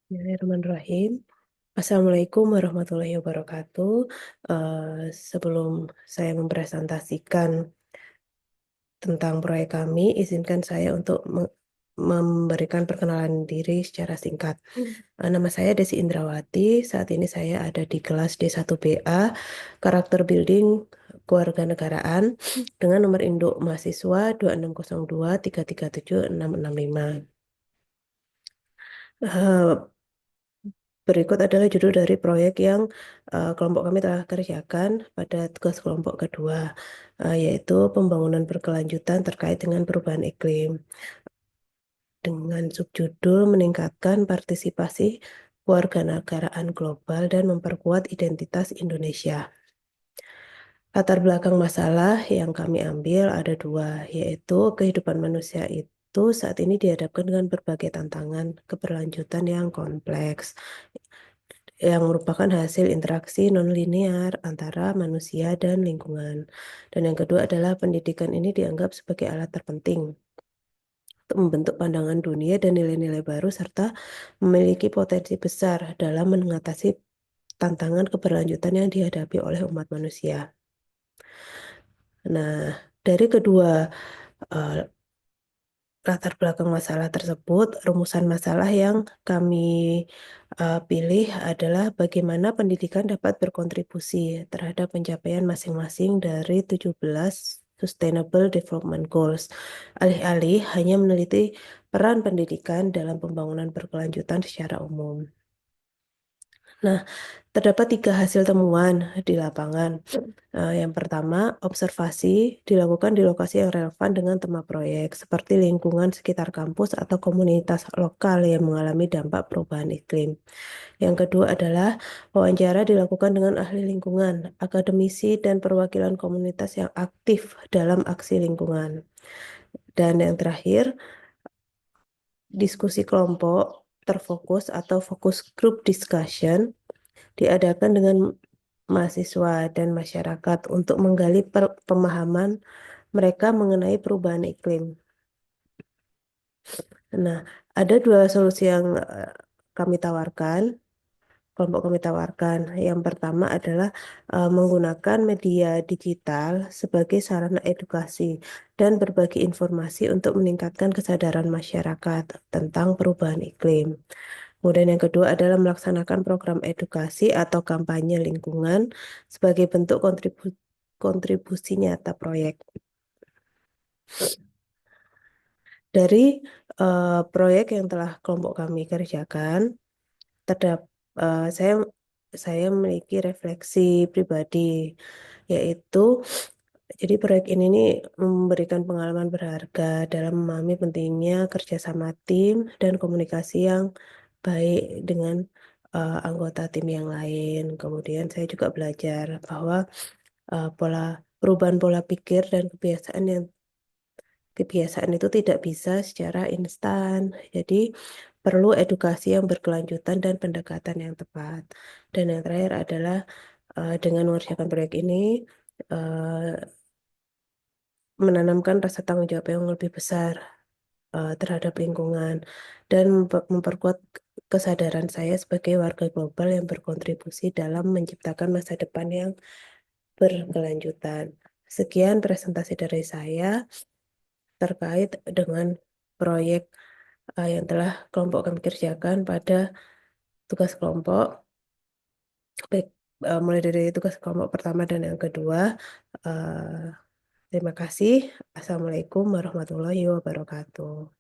Bismillahirrahmanirrahim. Assalamualaikum warahmatullahi wabarakatuh. Sebelum saya mempresentasikan tentang proyek kami, izinkan saya untuk memberikan perkenalan diri secara singkat. Nama saya Desi Indrawati. Saat ini saya ada di kelas D1BA, Karakter Building Kewarganegaraan dengan nomor induk mahasiswa 2602337665. Berikut adalah judul dari proyek yang kelompok kami telah kerjakan pada tugas kelompok kedua, yaitu pembangunan berkelanjutan terkait dengan perubahan iklim. Dengan subjudul meningkatkan partisipasi kewarganegaraan global dan memperkuat identitas Indonesia. Latar belakang masalah yang kami ambil ada dua, yaitu kehidupan manusia itu saat ini dihadapkan dengan berbagai tantangan keberlanjutan yang kompleks, yang merupakan hasil interaksi nonlinear antara manusia dan lingkungan. Dan yang kedua adalah pendidikan ini dianggap sebagai alat terpenting untuk membentuk pandangan dunia dan nilai-nilai baru serta memiliki potensi besar dalam mengatasi tantangan keberlanjutan yang dihadapi oleh umat manusia. Nah, dari kedua uh, latar belakang masalah tersebut, rumusan masalah yang kami pilih adalah bagaimana pendidikan dapat berkontribusi terhadap pencapaian masing-masing dari 17 Sustainable Development Goals. Alih-alih hanya meneliti peran pendidikan dalam pembangunan berkelanjutan secara umum. Nah, terdapat 3 hasil temuan di lapangan. Yang pertama, observasi dilakukan di lokasi yang relevan dengan tema proyek, seperti lingkungan sekitar kampus atau komunitas lokal yang mengalami dampak perubahan iklim. Yang kedua adalah wawancara dilakukan dengan ahli lingkungan, akademisi, dan perwakilan komunitas yang aktif dalam aksi lingkungan. Dan yang terakhir, diskusi kelompok terfokus atau focus group discussion diadakan dengan mahasiswa dan masyarakat untuk menggali pemahaman mereka mengenai perubahan iklim. Nah, ada dua solusi yang kami tawarkan, kelompok kami tawarkan. Yang pertama adalah menggunakan media digital sebagai sarana edukasi dan berbagi informasi untuk meningkatkan kesadaran masyarakat tentang perubahan iklim. Kemudian yang kedua adalah melaksanakan program edukasi atau kampanye lingkungan sebagai bentuk kontribusi nyata proyek. Dari proyek yang telah kelompok kami kerjakan, terdapat saya memiliki refleksi pribadi, yaitu jadi proyek ini nih memberikan pengalaman berharga dalam memahami pentingnya kerjasama tim dan komunikasi yang baik dengan anggota tim yang lain. Kemudian saya juga belajar bahwa perubahan pola pikir dan kebiasaan itu tidak bisa secara instan. Jadi perlu edukasi yang berkelanjutan dan pendekatan yang tepat. Dan yang terakhir adalah dengan mengerjakan proyek ini uh, menanamkan rasa tanggung jawab yang lebih besar terhadap lingkungan dan memperkuat kesadaran saya sebagai warga global yang berkontribusi dalam menciptakan masa depan yang berkelanjutan. Sekian presentasi dari saya terkait dengan proyek yang telah kelompok kami kerjakan pada tugas kelompok, baik mulai dari tugas kelompok pertama dan yang kedua. Uh, Terima kasih. Assalamualaikum warahmatullahi wabarakatuh.